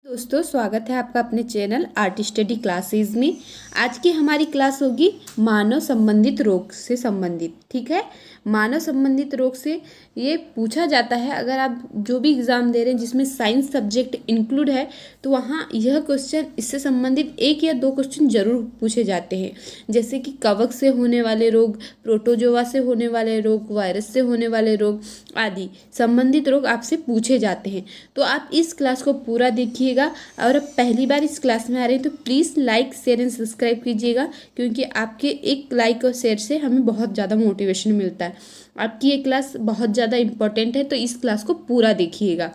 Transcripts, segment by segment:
दोस्तों, स्वागत है आपका अपने चैनल आर्ट स्टडी क्लासेस में। आज की हमारी क्लास होगी मानव संबंधित रोग से संबंधित। ठीक है, मानव संबंधित रोग से ये पूछा जाता है। अगर आप जो भी एग्ज़ाम दे रहे हैं जिसमें साइंस सब्जेक्ट इंक्लूड है तो वहाँ यह क्वेश्चन, इससे संबंधित एक या दो क्वेश्चन जरूर पूछे जाते हैं। जैसे कि कवक से होने वाले रोग, प्रोटोजोआ से होने वाले रोग, वायरस से होने वाले रोग आदि संबंधित रोग आपसे पूछे जाते हैं। तो आप इस क्लास को पूरा देखिएगा। और अब पहली बार इस क्लास में आ रहे हैं तो please like, share and subscribe कीजिएगा, क्योंकि आपके एक लाइक और शेयर से हमें बहुत ज़्यादा मोटिवेशन मिलता है। आपकी ये क्लास बहुत ज़्यादा इम्पोर्टेंट है, तो इस क्लास को पूरा देखिएगा।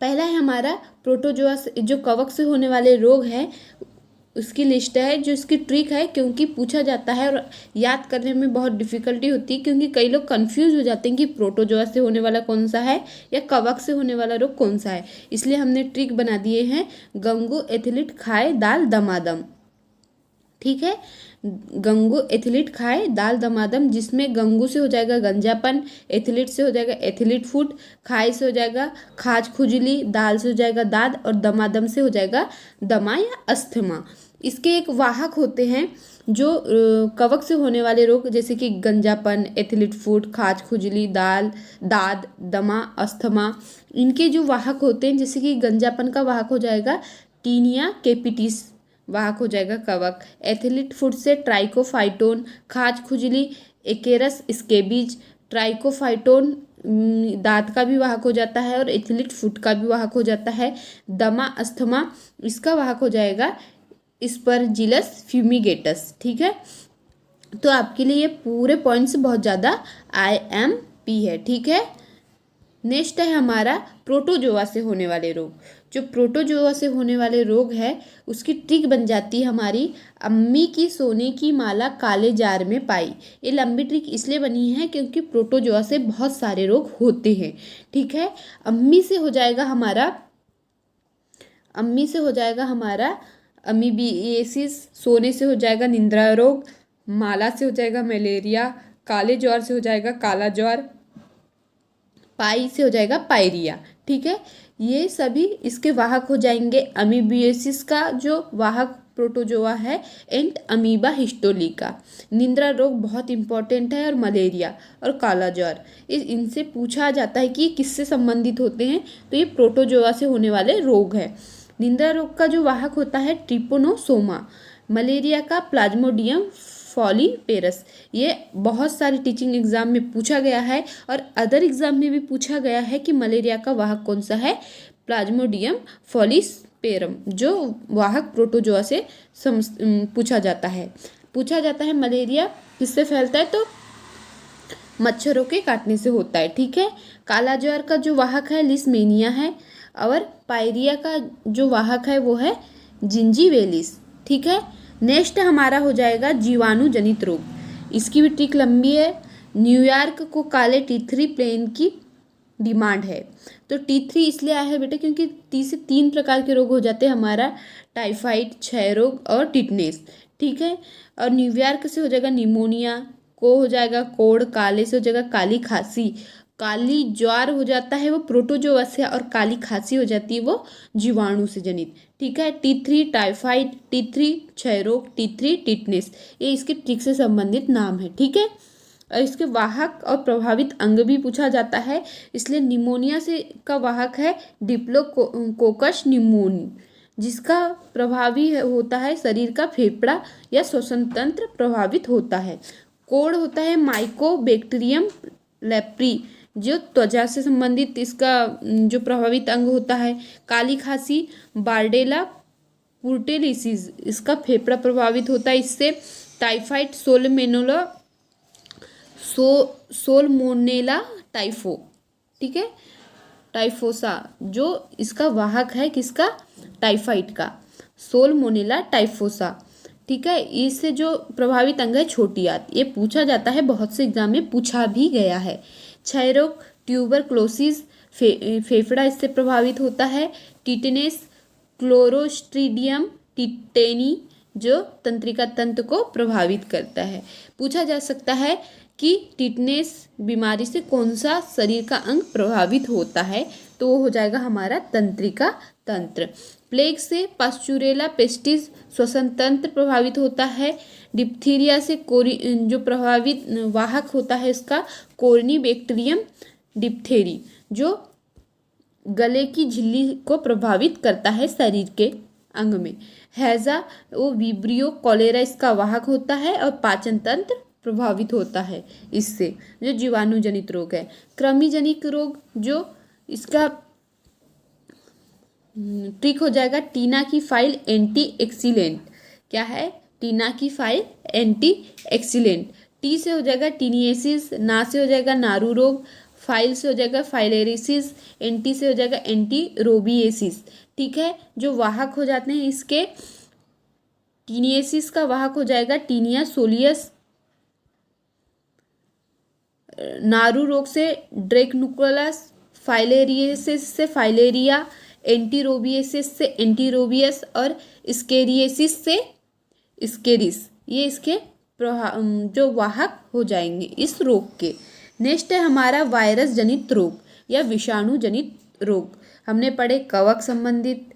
पहला है हमारा प्रोटोजोआ, जो कवक से होने वाले रोग है उसकी लिस्ट है, जो इसकी ट्रिक है, क्योंकि पूछा जाता है और याद करने में बहुत डिफिकल्टी होती है, क्योंकि कई लोग कंफ्यूज हो जाते हैं कि प्रोटोजोआ से होने वाला कौन सा है या कवक से होने वाला रोग कौन सा है। इसलिए हमने ट्रिक बना दिए हैं, गंगू एथलीट खाए दाल दमादम। ठीक है, गंगू एथलीट खाए दाल दमादम, जिसमें गंगू से हो जाएगा गंजापन, एथलीट से हो जाएगा एथलीट फूड, खाए से हो जाएगा खाज खुजली, दाल से हो जाएगा दाद और दमादम से हो जाएगा दमा या अस्थमा। इसके एक वाहक होते हैं जो कवक से होने वाले रोग, जैसे कि गंजापन, एथलीट फूड, खाज खुजली, दाद, दमा, अस्थमा। इनके जो वाहक होते हैं, जैसे कि गंजापन का वाहक हो जाएगा टीनिया केपिटिस, वाहक हो जाएगा कवक। एथलीट फूड से ट्राइकोफाइटोन, खाज खुजली एकेरस स्केबीज, ट्राइकोफाइटोन दांत का भी वाहक हो जाता है और एथलीट फूड का भी वाहक हो जाता है। दमा अस्थमा, इसका वाहक हो जाएगा स्परजिलस फ्यूमिगेटस। ठीक है, तो आपके लिए ये पूरे पॉइंट्स बहुत ज़्यादा IMP है। ठीक है, नेक्स्ट है हमारा प्रोटोजोआ से होने वाले रोग। जो प्रोटोजोआ से होने वाले रोग है उसकी ट्रिक बन जाती है हमारी, अम्मी की सोने की माला काले जार में पाई। ये लंबी ट्रिक इसलिए बनी है क्योंकि प्रोटोजोआ से बहुत सारे रोग होते हैं। ठीक है, अम्मी से हो जाएगा हमारा अमीबिएसिस, सोने से हो जाएगा निंद्रा रोग, माला से हो जाएगा मलेरिया, काले ज्वार से हो जाएगा काला ज्वार, पाई से हो जाएगा पायरिया। ठीक है, ये सभी इसके वाहक हो जाएंगे। अमीबियोसिस का जो वाहक प्रोटोजोआ है एंट अमीबा हिस्टोलिका। निंद्रा रोग बहुत इंपॉर्टेंट है, और मलेरिया और काला ज्वार इनसे पूछा जाता है कि ये किससे संबंधित होते हैं, तो ये प्रोटोजोआ से होने वाले रोग है। निंद्रा रोग का जो वाहक होता है ट्रिपोनोसोमा, मलेरिया का प्लाज्मोडियम फॉलीपेरस। ये बहुत सारे टीचिंग एग्जाम में पूछा गया है और अदर एग्जाम में भी पूछा गया है कि मलेरिया का वाहक कौन सा है, प्लाज्मोडियम फॉलीपेरम, जो वाहक प्रोटोजोआ से पूछा जाता है। मलेरिया किससे फैलता है, तो मच्छरों के काटने से होता है। ठीक है, काला ज्वार का जो वाहक है लिस्मेनिया है, और पायरिया का जो वाहक है वो है जिंजीवेलिस। ठीक है, नेक्स्ट हमारा हो जाएगा जीवाणु जनित रोग। इसकी भी ट्रिक लंबी है। न्यूयॉर्क को काले T3 प्लेन की डिमांड है। तो T3 इसलिए आया है बेटा क्योंकि से 3 प्रकार के रोग हो जाते हैं हमारा, टाइफाइड, क्षय रोग और टिटनेस। ठीक है, और न्यूयॉर्क से हो जाएगा निमोनिया, को हो जाएगा कोड़, काले से हो जाएगा काली खांसी, काली ज्वार हो जाता है वो प्रोटोजोआ से, और काली खांसी हो जाती है वो जीवाणु से जनित। ठीक है, T3 टाइफाइड, T3 क्षय रोग, T3 टिटनेस, ये इसके ट्रिक से संबंधित नाम है। ठीक है, और इसके वाहक और प्रभावित अंग भी पूछा जाता है, इसलिए निमोनिया से का वाहक है डिप्लोकोकस निमोनी, जिसका प्रभावी होता है शरीर का फेफड़ा या श्वसन तंत्र प्रभावित होता है। कोड़ होता है माइकोबैक्टीरियम लेप्री, जो त्वचा से संबंधित इसका जो प्रभावित अंग होता है। काली खांसी बार्डेला पुर्टेलिसिस, इसका फेफड़ा प्रभावित होता है इससे। टाइफाइड सोलमोनेला टाइफो, ठीक है, टाइफोसा, जो इसका वाहक है किसका, टाइफाइड का, सोलमोनेला टाइफोसा। ठीक है, इससे जो प्रभावित अंग है छोटी आंत, ये पूछा जाता है, बहुत से एग्जाम में पूछा भी गया है। क्षय रोग ट्यूबरक्लोसिस, फेफड़ा इससे प्रभावित होता है। टिटनेस क्लोरोस्ट्रीडियम टिटेनी, जो तंत्रिका तंत्र को प्रभावित करता है। पूछा जा सकता है कि टिटनेस बीमारी से कौन सा शरीर का अंग प्रभावित होता है, तो वो हो जाएगा हमारा तंत्रिका तंत्र। प्लेग से पास्चुरेला पेस्टिस श्वसन तंत्र प्रभावित होता है। डिप्थीरिया से जो प्रभावित वाहक होता है इसका कोर्नीबैक्टीरियम डिप्थेरी, जो गले की झिल्ली को प्रभावित करता है शरीर के अंग में। हैजा वो विब्रियो कॉलेरा इसका वाहक होता है और पाचन तंत्र प्रभावित होता है इससे, जो जीवाणु जनित रोग है। कृमि जनित रोग जो इसका ट्रिक हो जाएगा टीना की फाइल एंटी एक्सीलेंट। क्या है? टीना की फाइल एंटी एक्सीलेंट। टी से हो जाएगा टीनिएसिस, ना से हो जाएगा नारू रोग, फाइल से हो जाएगा फाइलेरिसिस, एंटी से हो जाएगा एंटीरोबिएसिस। ठीक है, जो वाहक हो जाते हैं इसके, टीनिएसिस का वाहक हो जाएगा टीनिया सोलियस, नारू रोग से ड्रेकनुकुलस, फाइलेरियसिस से फाइलेरिया, एंटीरोबिएसिस से एंटीरोबियस और स्केरिएसिस से स्केरिस। ये इसके जो वाहक हो जाएंगे इस रोग के। नेक्स्ट है हमारा वायरस जनित रोग या विषाणु जनित रोग। हमने पढ़े कवक संबंधित,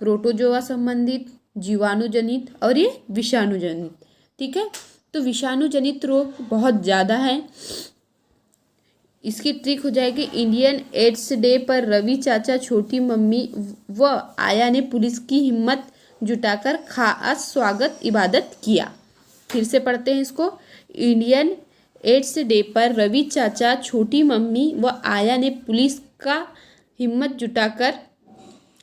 प्रोटोजोआ संबंधित, जीवाणु जनित और ये विषाणु जनित। ठीक है, तो विषाणु जनित रोग बहुत ज़्यादा है। इसकी ट्रिक हो जाएगी इंडियन एड्स डे पर रवि चाचा, छोटी मम्मी व आया ने पुलिस की हिम्मत जुटाकर खास स्वागत इबादत किया। फिर से पढ़ते हैं इसको। इंडियन एड्स डे पर रवि चाचा, छोटी मम्मी व आया ने पुलिस का हिम्मत जुटाकर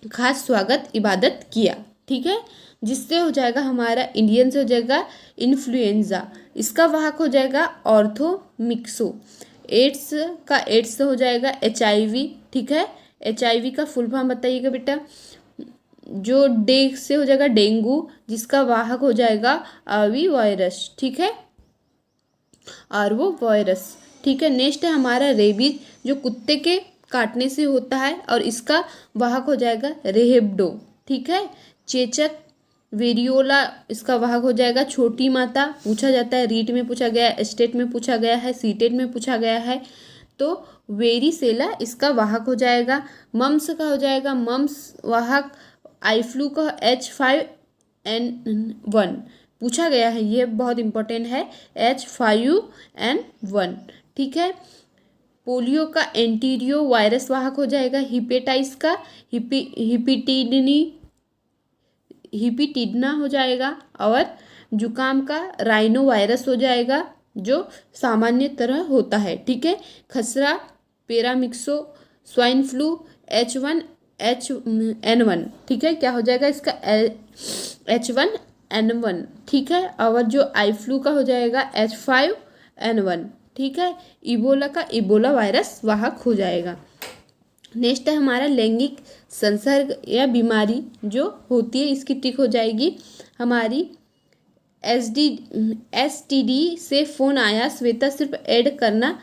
खास स्वागत इबादत किया। ठीक है, जिससे हो जाएगा हमारा इंडियन से हो जाएगा इन्फ्लुएंजा, इसका वाहक हो जाएगा ऑर्थोमिक्सो। एड्स का एड्स हो जाएगा HIV। ठीक है, HIV का फुल फॉर्म बताइएगा बेटा। जो डे से हो जाएगा डेंगू, जिसका वाहक हो जाएगा आवी वायरस। ठीक है, और वो वायरस। ठीक है, नेक्स्ट है हमारा रेबीज, जो कुत्ते के काटने से होता है और इसका वाहक हो जाएगा रेहेब्डो। ठीक है, चेचक, वेरियोला, इसका वाहक हो जाएगा छोटी माता। पूछा जाता है, रीट में पूछा गया है, स्टेट में पूछा गया है, सीटेट में पूछा गया है। तो वेरिसेला इसका वाहक हो जाएगा। मम्स का हो जाएगा मम्स वाहक आई फ्लू का H5N1 पूछा गया है, ये बहुत इंपॉर्टेंट है, H5N1। ठीक है, पोलियो का एंटीरियो वायरस वाहक हो जाएगा हिपेटाइटिस का हिपिटिडना हो जाएगा, और जुकाम का राइनो वायरस हो जाएगा, जो सामान्य तरह होता है। ठीक है, खसरा, पेरामिक्सो, स्वाइन फ्लू H1N1। ठीक है, क्या हो जाएगा इसका H1N1। ठीक है, और जो आई फ्लू का हो जाएगा H5N1। ठीक है, इबोला का इबोला वायरस वाहक हो जाएगा। नेक्स्ट है हमारा लैंगिक संसर्ग या बीमारी जो होती है, इसकी ट्रिक हो जाएगी हमारी STD से फ़ोन आया श्वेता सिर्फ ऐड करना,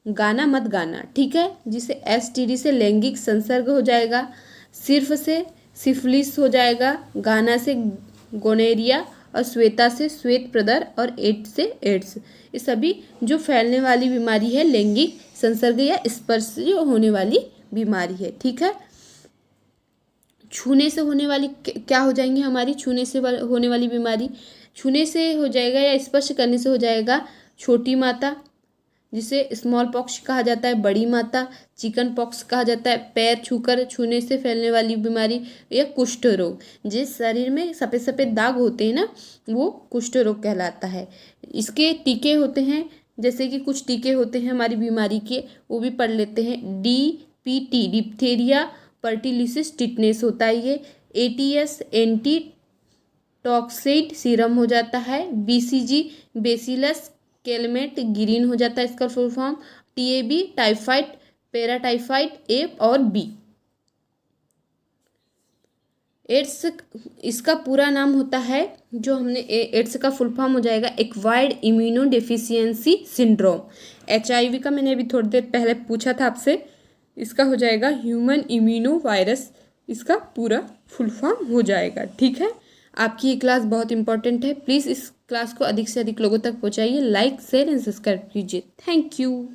गाना मत गाना। ठीक है, जिसे STD से लैंगिक संसर्ग हो जाएगा, सिर्फ से सिफिलिस हो जाएगा, गाना से गोनेरिया और श्वेता से श्वेत प्रदर और एड्स से एड्स। ये सभी जो फैलने वाली बीमारी है लैंगिक संसर्ग या स्पर्श जो होने वाली बीमारी है। ठीक है, छूने से होने वाली क्या हो जाएंगी हमारी, छूने से होने वाली बीमारी, छूने से हो जाएगा या स्पर्श करने से हो जाएगा छोटी माता, जिसे स्मॉल पॉक्स कहा जाता है, बड़ी माता, चिकन पॉक्स कहा जाता है, पैर छूकर छूने से फैलने वाली बीमारी, या कुष्ठ रोग, जिस शरीर में सफ़ेद सफ़ेद दाग होते हैं ना, वो कुष्ठ रोग कहलाता है। इसके टीके होते हैं, जैसे कि कुछ टीके होते हैं हमारी बीमारी के, वो भी पढ़ लेते हैं। DPT डिप्थेरिया पर्टिलिसिस टिटनेस होता है ये। ATS एंटी टॉक्साइड सीरम हो जाता है। BCG बेसिलस कैलमेट गिरीन हो जाता है इसका full form. TAB typhoid paratyphoid A और B। एड्स इसका पूरा नाम होता है, जो हमने एड्स का फुल फॉर्म हो जाएगा acquired immuno deficiency syndrome. HIV का मैंने अभी थोड़ी देर पहले पूछा था आपसे, इसका हो जाएगा ह्यूमन इम्यूनो वायरस, इसका पूरा फुल फॉर्म हो जाएगा। ठीक है, आपकी ये क्लास बहुत इंपॉर्टेंट है, प्लीज़ इस क्लास को अधिक से अधिक लोगों तक पहुँचाइए, लाइक शेयर एंड सब्सक्राइब कीजिए। Thank you.